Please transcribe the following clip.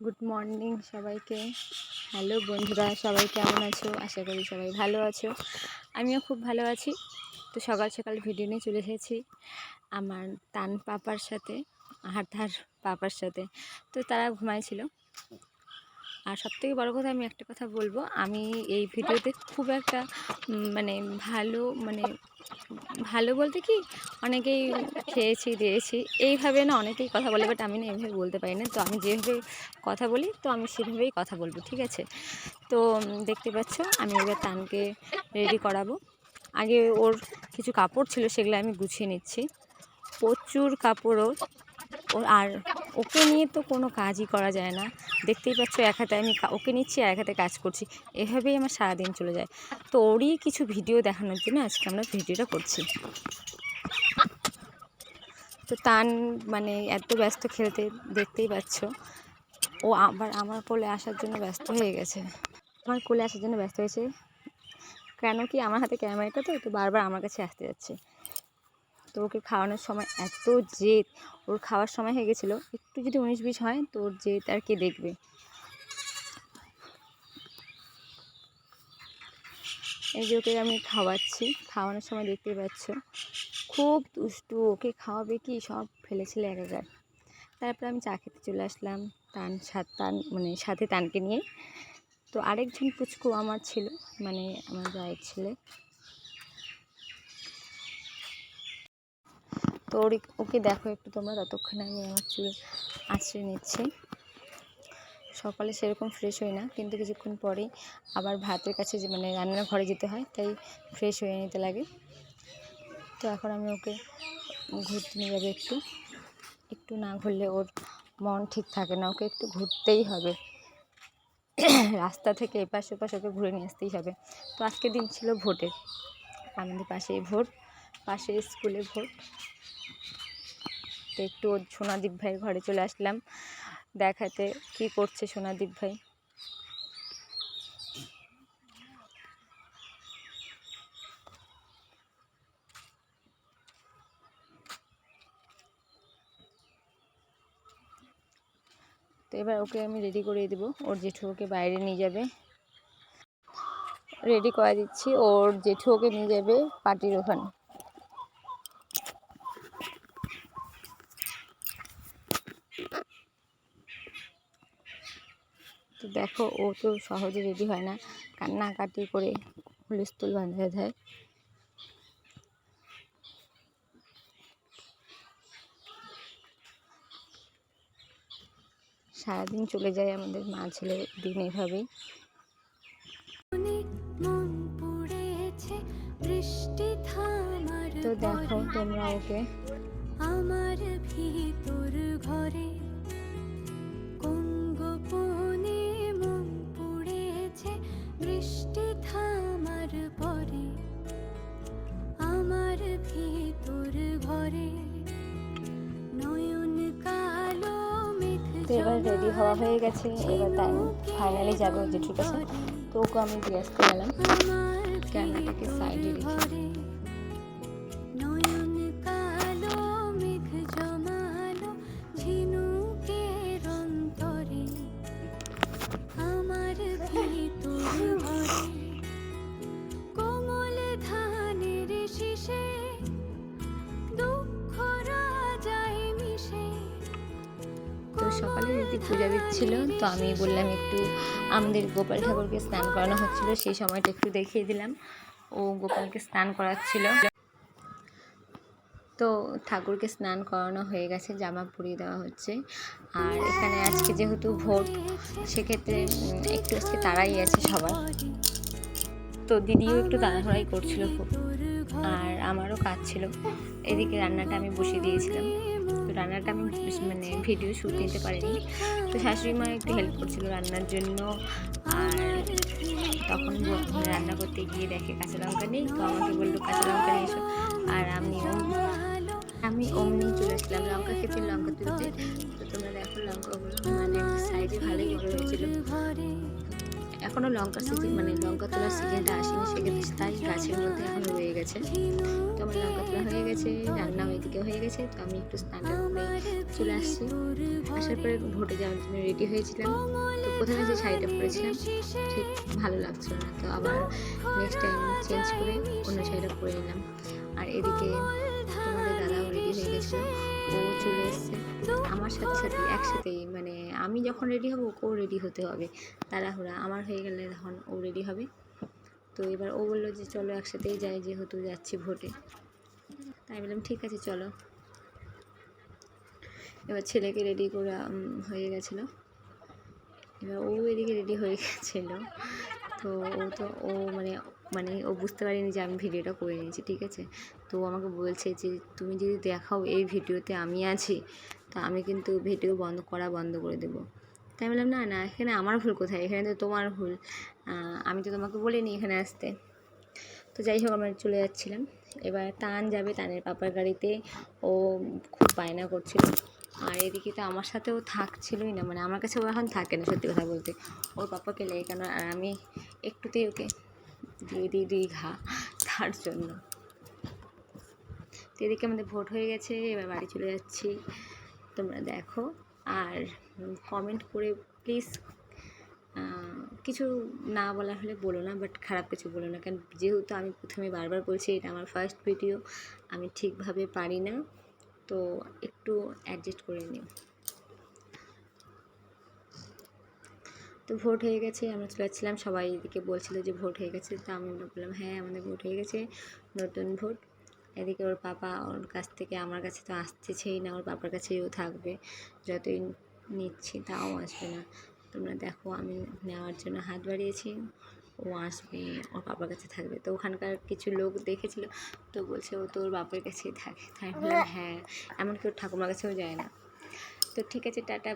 Good morning সবাইকে। Hello বন্ধুরা, সবাই কেমন আছো? আশা করি সবাই ভালো আছো। আমিও খুব ভালো আছি। তো সকাল সকাল ভিডিও নিয়ে চলে এসেছি আমার তান পাপার সাথে, আহার পাপার সাথে। তো তারা ঘুমাইছিল। আর সবথেকে বড় কথা, আমি একটা কথা বলবো, আমি এই ভিডিওতে খুব একটা মানে ভালো বলতে কি, অনেকেই খেয়েছি দিয়েছি এইভাবে না, অনেকেই কথা বলে, বাট আমি না এইভাবে বলতে পারি না। তো আমি যেভাবে কথা বলি, তো আমি সেভাবেই কথা বলবো, ঠিক আছে? তো দেখতে পাচ্ছ, আমি এবার তানকে রেডি করাবো। আগে ওর কিছু কাপড় ছিল, সেগুলো আমি গুছিয়ে নিচ্ছি। প্রচুর কাপড় ওর, আর ওকে নিয়ে তো কোনো কাজই করা যায় না। দেখতেই পাচ্ছ, এক হাতে আমি ওকে নিচ্ছি আর এক হাতে কাজ করছি, এভাবেই আমার সারাদিন চলে যায়। তো ওরই কিছু ভিডিও দেখানোর জন্য আজকে আমরা ভিডিওটা করছি। তো তান এত ব্যস্ত খেলতে, দেখতেই পাচ্ছ, ও আবার আমার কোলে আসার জন্য ব্যস্ত হয়ে গেছে। কেন কি, আমার হাতে ক্যামেরাটা তো বারবার আমার কাছে আসতে যাচ্ছে। তো ওকে খাওয়ানোর সময় এত জেদ, ওর খাওয়ার সময় হয়ে গেছিলো, একটু যদি 19-20 হয় তো ওর জেদ আর কে দেখবে। এই যে ওকে আমি খাওয়াচ্ছি, খাওয়ানোর সময় দেখতেই পাচ্ছ খুব দুষ্টু। ওকে খাওয়াবে কি, সব ফেলেছিল একাকার। তারপর আমি চা খেতে চলে আসলাম সাথে তানকে নিয়ে। তো আরেকজন পুচকু আমার ছিল, আমার জায়ের ছেলে। তো ওকে দেখো একটু তোমরা, ততক্ষণে আমি আমার চুল আঁচড়ে নিচ্ছি। সকালে সেরকম ফ্রেশ হই না, কিন্তু কিছুক্ষণ পরেই আবার ভাতের কাছে রান্নার ঘরে যেতে হয়, তাই ফ্রেশ হয়ে নিতে লাগে। তো এখন আমি ওকে ঘুরতে নিয়ে যাবে। একটু না ঘুরলে ওর মন ঠিক থাকে না, ওকে একটু ঘুরতেই হবে। রাস্তা থেকে এপাশ ওপাশ ওকে ঘুরে নিয়ে আসতেই হবে। তো আজকের দিন ছিল ভোটের, আমাদের পাশেই ভোট, পাশের স্কুলে ভোট। তো একটু ওর সোনাদীপ ভাইয়ের ঘরে চলে আসলাম দেখাতে কি করছে সোনাদীপ ভাই। তো এবার ওকে আমি রেডি করিয়ে দেবো, ওর জেঠু ওকে বাইরে নিয়ে যাবে। রেডি করে দিচ্ছি, ওর জেঠু ওকে নিয়ে যাবে পার্টির ওখানে। তো দেখো, ও তো সহজে রেডি হয় না, কান্নাকাটি করে হুলস্থুল বাঁধা দেয়। সারাদিন চলে যায় আমাদের মা ছেলের দিন এভাবেই। তো দেখো তোমরা ওকে, আমার ভিতর ঘরে কোন গোপনে মন পড়েছে বৃষ্টি থামার পরে, আমার ভিতর ঘরে নয়ন কালো মেঘ। তো এবার রেডি হওয়া হয়ে গেছে, এবার তাই ফাইনালি যাবে ওর জেঠুর কাছে। তো ওকে আমি দিয়ে আসতে গেলাম, ক্যামেরাটাকে সাইডে রেখে। তো সকালে দিদি পূজা দিচ্ছিল, তো আমি বললাম একটু, আমাদের গোপাল ঠাকুরকে স্নান করানো হচ্ছিল, সেই সময়টা একটু দেখিয়ে দিলাম। ও গোপালকে স্নান করাচ্ছিল। তো ঠাকুরকে স্নান করানো হয়ে গেছে, জামা পরিয়ে দেওয়া হচ্ছে। আর এখানে আজকে যেহেতু ভোট, সেক্ষেত্রে একটু আজকে তাড়াই আছে সবার। তো দিদিও একটু তাড়াহুড়াই করছিল খুব, আর আমারও কাজ ছিল। এদিকে রান্নাটা আমি বসিয়ে দিয়েছিলাম। তো রান্নাটা আমি ভিডিও শ্যুট নিতে পারিনি। তো শাশুড়ি মা একটু হেল্প করছিল রান্নার জন্য। আর তখন রান্না করতে গিয়ে দেখে কাঁচা লঙ্কা নেই, তো আমাকে বললো কাঁচা লঙ্কা নিয়ে এসো। আর আমি অমনি চলে আসলাম লঙ্কা খেতে, লঙ্কা তুলতে। তো তোমরা দেখো লঙ্কাগুলো সাইজে ভালোই বড় হয়েছিল। এখনও লঙ্কার সিজন মানে লঙ্কা তোলার সিজনটা আসেনি, সেক্ষেত্রে তাই গাছের মধ্যে এখনও রয়ে গেছে। তো আমার লঙ্কা তোলা হয়ে গেছে, রান্নাও এদিকে হয়ে গেছে। তো আমি একটু স্নানটা করে চলে আসছি। আসার পরে ভোটে যাওয়ার জন্য রেডি হয়েছিলাম। তো প্রথমে যে শাড়িটা পরেছিলাম ঠিক ভালো লাগছিল না, তো আবার নেক্সট টাইম চেঞ্জ করে অন্য শাড়িটা পরে নিলাম। আর এদিকে তোমাদের দাদাও রেডি হয়ে গেছিলো, ও চলে এসছে আমার সাথে সাথে একসাথেই। মানে আমি যখন রেডি হব ওকেও রেডি হতে হবে, তাড়াহুড়া। আমার হয়ে গেলে তখন ও রেডি হবে। তো এবার ও বললো যে চলো একসাথেই যাই, যেহেতু যাচ্ছি ভোটে। তাই বললাম ঠিক আছে চলো। এবার ছেলেকে রেডি করা হয়ে গেছিলো। এবার ও এদিকে রেডি হয়ে গেছিলো। তো ও মানে মানে ও বুঝতে পারেনি যে আমি ভিডিওটা করে নিয়েছি, ঠিক আছে। তো ও আমাকে বলছে যে তুমি যদি দেখাও এই ভিডিওতে আমি আছি, তো আমি কিন্তু ভিডিও বন্ধ করে দেবো। তাই বললাম না না, এখানে আমার ভুল কোথায়, এখানে তো তোমার ভুল, আমি তো তোমাকে বলিনি এখানে আসতে। তো যাই হোক আমরা চলে যাচ্ছিলাম। এবার তান যাবে, তানের পাপার গাড়িতে। ও খুব বায়না করছিল। আর এদিকে তো আমার সাথেও থাকছিলই না, মানে আমার কাছে ও এখন থাকে না সত্যি কথা বলতে, ওর পাপাকে লেগে কেন। আর আমি একটুতেই ওকে দিয়ে দিই 2 ঘা, তার জন্য। তো এদিকে আমাদের ভোট হয়ে গেছে, এবার বাড়ি চলে যাচ্ছি। তোমরা দেখো আর কমেন্ট করে প্লিজ কিছু না বলা হলে বলো না, বাট খারাপ কিছু বলো না, কারণ যেহেতু আমি প্রথমে বারবার বলছি এটা আমার ফার্স্ট ভিডিও, আমি ঠিকভাবে পারি না, তো একটু অ্যাডজাস্ট করে নিও। তো ভোট হয়ে গেছে, আমরা চলে যাচ্ছিলাম। সবাই এদিকে বলছিল যে ভোট হয়ে গেছে, তো আমি বললাম হ্যাঁ আমাদের ভোট হয়ে গেছে, নতুন ভোট। এদিকে ওর পাপা ওর কাছ থেকে আমার কাছে তো আসতেছেই না, ওর পাপার কাছেও থাকবে, যতই নিচ্ছি তাও আসবে না। তোমরা দেখো আমি নেওয়ার জন্য হাত বাড়িয়েছি, ও আসবে, ওর পাপার কাছে থাকবে। তো ওখানকার কিছু লোক দেখেছিল, তো বলছে ও তোর বাপের কাছেই থাকে। তাই বললাম হ্যাঁ, এমনকি ওর ঠাকুমার কাছেও যায় না। তো ঠিক আছে, টাটা।